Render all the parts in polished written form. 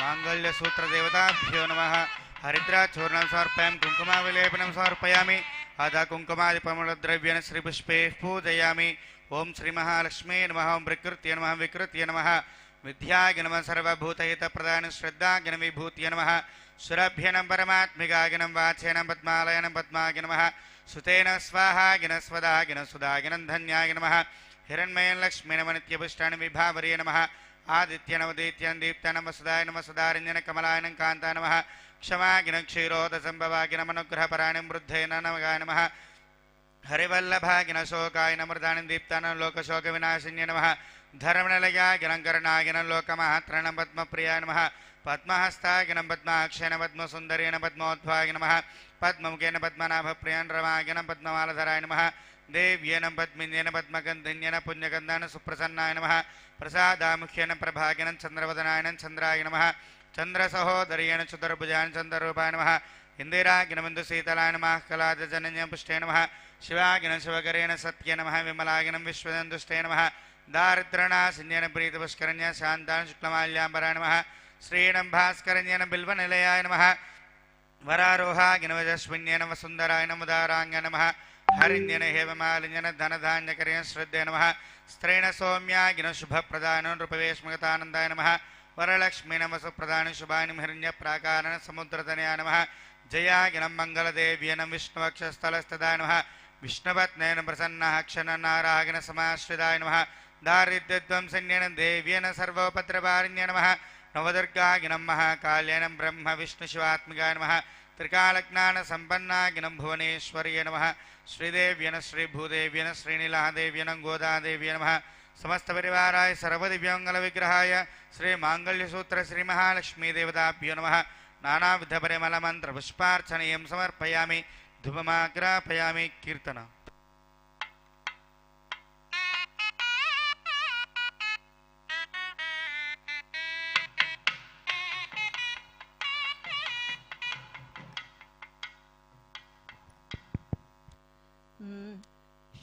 मांगल्यसूत्रदेवताभ्यो नमः। हरिद्राचूर्णं समर्पयामि, कुङ्कुमाविलेपनं समर्पयामि। अथ कुङ्कुमादिपमलद्रव्येण श्रीपुष्पैः पूजयामि। ओं श्रीमहालक्ष्मी नमः। ओं प्रकृत्यै नमः, विकृत्यै नमः, विद्याय नमः, सर्वभूतहितप्रदाय श्रद्धाय विभूत्यै नमः। सुरभ्यनं परमात्मिकाय वाचेन पद्मालयनं पद्माय नमः। सुतेन स्वाहाय स्वदाय सुधाय धन्याय नमः। हिरण्मयं लक्ष्मी नमः, नित्यपुष्टानि विभावर्ये नमः। आदित्य नवदीत्यं दीप्तनं वसुदाय नमः, सुधारञ्जन कमलायनं कान्ता नमः। क्षमागिनं क्षीरोदसंभवागिनं अनुग्रहपरायणं वृद्धेन नमगाय नमः। हरिवल्लभागिनं शोकायनं मृदानं दीप्तानं लोकशोकविनाशिन्ये नमः। धर्मनिलयागिनं करणागिनं लोकमहात्रणं पद्मप्रियाय नमः। पद्महस्तागिनं पद्माक्षेण पद्मसुन्दरेण पद्मोद्भाय नमः। पद्ममुखेन पद्मनाभप्रियान् रमागिनं पद्ममालधराय नमः। देव्येन पद्मिन्येन पद्मगन्धिन्येन पुण्यगन्धान सुप्रसन्नाय नमः। प्रसादामुख्येन प्रभागिनं चन्द्रवदनायनं चन्द्राय नमः। चन्द्रसहोदर्येण चतुर्भुजाय चन्द्ररूपाय नमः। इन्दिरागिनबिन्दुशीतलाय नमः। कलाजनन्यं पुष्टे नमः। शिवागिनं शिवकरेण सत्ये नमः। विमलागिनं विश्वदन्तुष्टे नमः। दारिद्र्यनाशिन्येन प्रीतपुष्करण्य शान्ताय शुक्लमाल्याम्बराय नमः। श्रीणं भास्करण्येन बिल्वनिलयाय नमः। वरारोहागिनवजस्विन्येन वसुन्धराय नमोदाराङ्गाय नमः। हरिण्येन हेममालिन्येन धनधान्यकरेण श्रद्धे नमः। स्त्रेण सौम्यागिनं शुभप्रदायनं नृपवेश्मगतानन्दाय नमः। वरलक्ष्मी नमसुप्रदानं शुभानि हिरण्यप्राकारेण समुद्रतनयाय नमः। जयागिनं मङ्गलदेव्येनं विष्णुवक्षस्थलस्तदाय नमः। विष्णुपत्नेन प्रसन्नः क्षणनारागिन समाश्रिताय नमः। दारिद्र्यध्वंसन्येन देव्येन सर्वोपद्रवारिण्य नमः। नवदुर्गागिनं महाकाल्येन ब्रह्म विष्णुशिवात्मिकाय नमः। त्रिकालज्ञानसम्पन्नागिनं भुवनेश्वर्ये नमः। श्रीदेव्येन श्रीभूदेव्येन श्रीनीलादेव्येन गोदादेव्ये नमः। समस्तपरिवाराय सर्वदिव्यमङ्गलविग्रहाय श्रीमाङ्गल्यसूत्र श्रीमहालक्ष्मीदेवताभ्यो नमः। नानाविधपरिमलमन्त्रपुष्पार्चनीयं समर्पयामि। धूपमाग्रापयामि। कीर्तन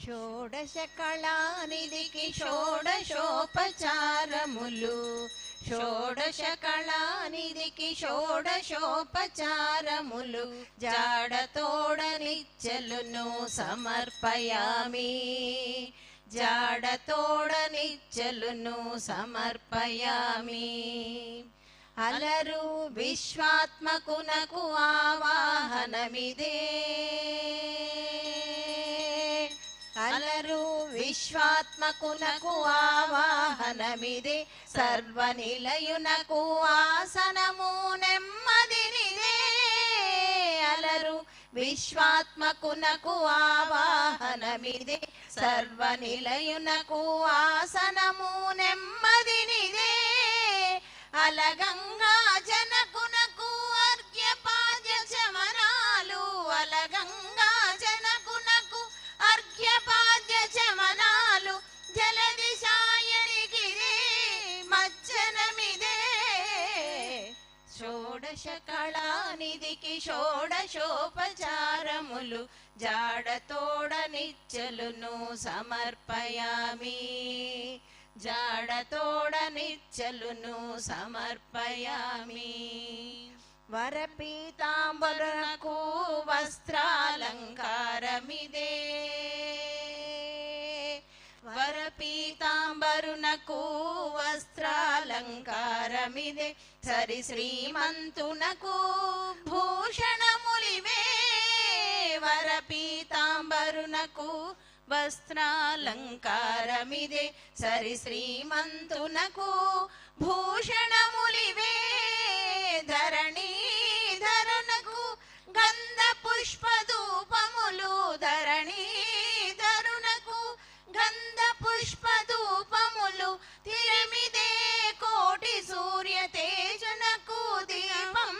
షోడశ కళానిధికి షోడశోపచారములు. షోడశ కళానిధికి షోడశోపచారములు. జాడతోడనిచ్చలును సమర్పయామి. జాడతోడనిచ్చలును సమర్పయామి. అలరు విశ్వాత్మకునకు ఆవాహనమిదే. అలరు విశ్వాత్మకునకు ఆవాహనమిదే. సర్వనిలయునకు ఆసనము నెమ్మదినిదే. అలరు విశ్వాత్మకునకు ఆవాహనమిదే. సర్వనిలయునకు ఆసనము నెమ్మదినిదే. అలగంగా జనకునకు అర్ఘ్యపాద్య చమనాలు. అలగంగా జనకునకు అర్ఘ్యపాద్య చమనాలు. జలదిశాయనికి మజ్జనమిదే. షోడశ కళానిధికి షోడశోపచారములు. జాడతోడనిచ్చలును సమర్పయామి. జాడతోడనిచ్చలును సమర్పయామి. వరపీతాంబరునకు వస్త్రాలంకారమిదే. వరపీతాంబరునకు వస్త్రాలంకారమిదే. సరి శ్రీమంతునకు భూషణములివే. వరపీతాంబరునకు వస్త్రాలంకారమిదే. సరి శ్రీమంతునకు భూషణములివే. ధరణీధరునకు గంధ పుష్పధూపములు. ధరణీధరునకు గంధ పుష్పధూపములు. తిరమిదే కోటి సూర్య తేజునకు దీపం.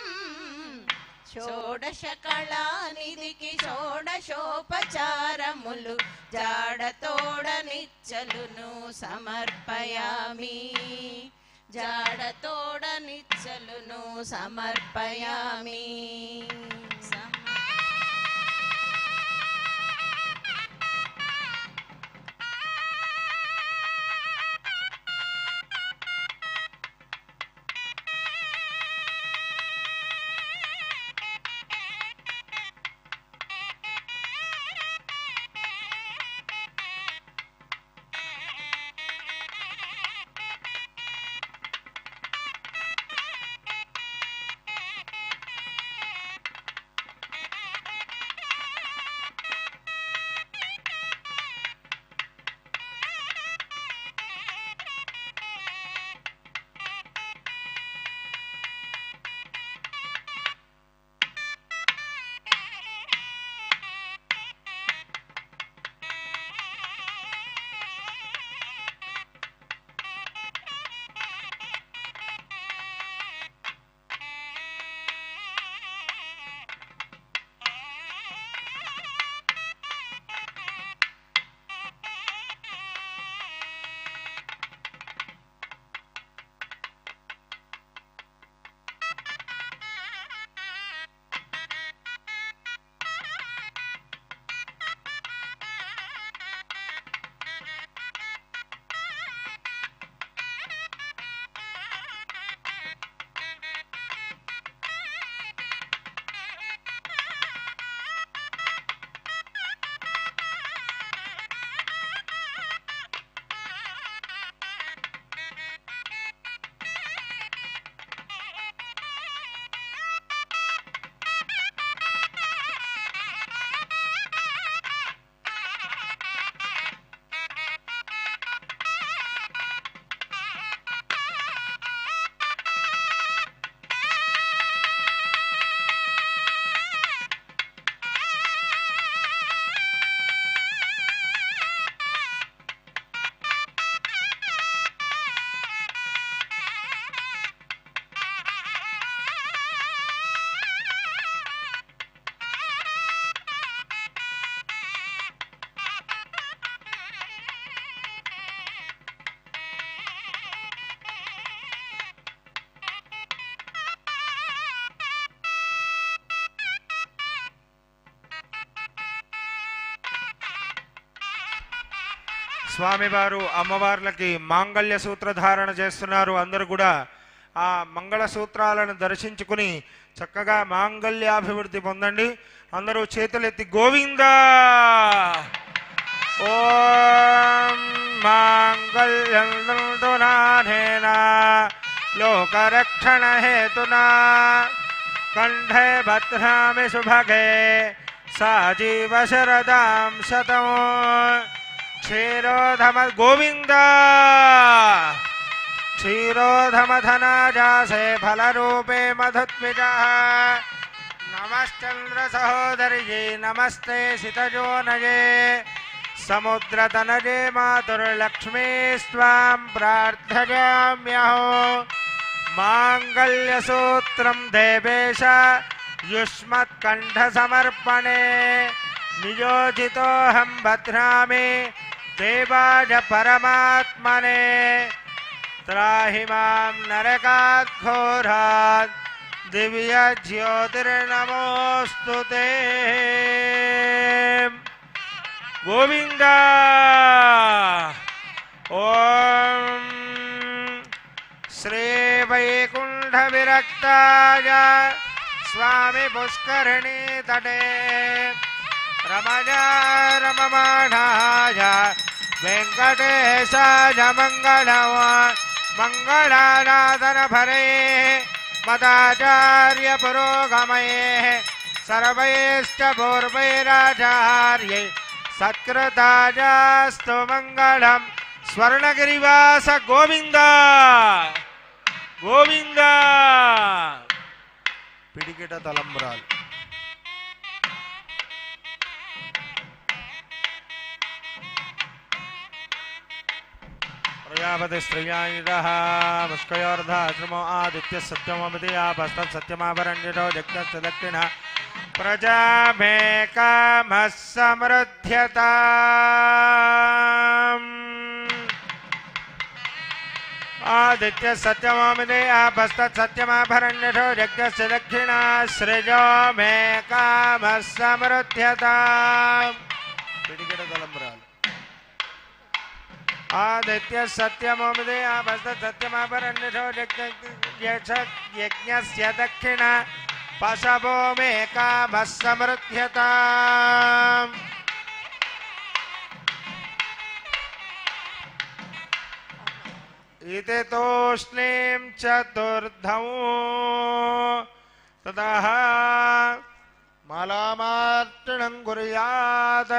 షోడశ కళానిధికి షోడశోపచారములు. జాడతోడనిచ్చలును సమర్పయామి. జాడతోడనిచ్చలును సమర్పయామి. స్వామివారు అమ్మవార్లకి మాంగళ్య సూత్రధారణ చేస్తున్నారు. అందరూ కూడా ఆ మంగళ సూత్రాలను దర్శించుకుని చక్కగా మాంగళ్యాభివృద్ధి పొందండి. అందరూ చేతులెత్తి గోవిందా ఓం మాంగళ్యం తంతునానేనా లోకరక్షణ హేతునా కంఠే భద్రామి శుభగే సాజీవ శరదాం శతం క్షీరోధమ గోవిందా क्षीरोधमधनाजासे फलरूपे मधुत्विजः नमश्चंद्र सहोदर्ये नमस्ते सितजोनये समुद्रतनये मातुर्लक्ष्मी स्वां प्रार्थयाम्यहो मांगल्यसूत्रं देवेश युष्मत्कण्ठसमर्पणे नियोजितोऽहं भद्रामि देवाय परमात्मने त्राहि मां नरकात् घोरात् दिव्य ज्योतिर्नमोऽस्तु ते गोविंदा ओम श्री वैकुंठ विरक्ताय स्वामी पुष्करिणी तटे रमजा रममाणाय वेंकटेशाय मंगलम् मंगलानादन भरे मदाचार्य पुरोगमये सर्वैश्च पूर्वैराचार्ये सत्कृतायास्तु मंगलम् स्वर्णगिरिवास गोविंदा गोविंदा पिडिकिट तलंब्रालु प्रजापति स्त्रियायुधः मुष्कयोर्धाश्रमो आदित्य सत्यमोमिदयापस्तत् सत्यमाभरण्यतो जग्नस्य दक्षिणः प्रजा मे कामः समृद्ध्यताम् आदित्य सत्यमोमिदयापस्तत् सत्यमाभरण्यतो जग्नस्य दक्षिणः सृजो मे कामः समृद्ध्यताम् आदित्य सत्यमोमिदयापस्तत् सत्यमाभरण्यतो यज्ञस्य दक्षिण पशवो मे कामः समृद्ध्यताम् इति तूष्णीं चतुर्धौ ततः मालामार्जनं कुर्यात्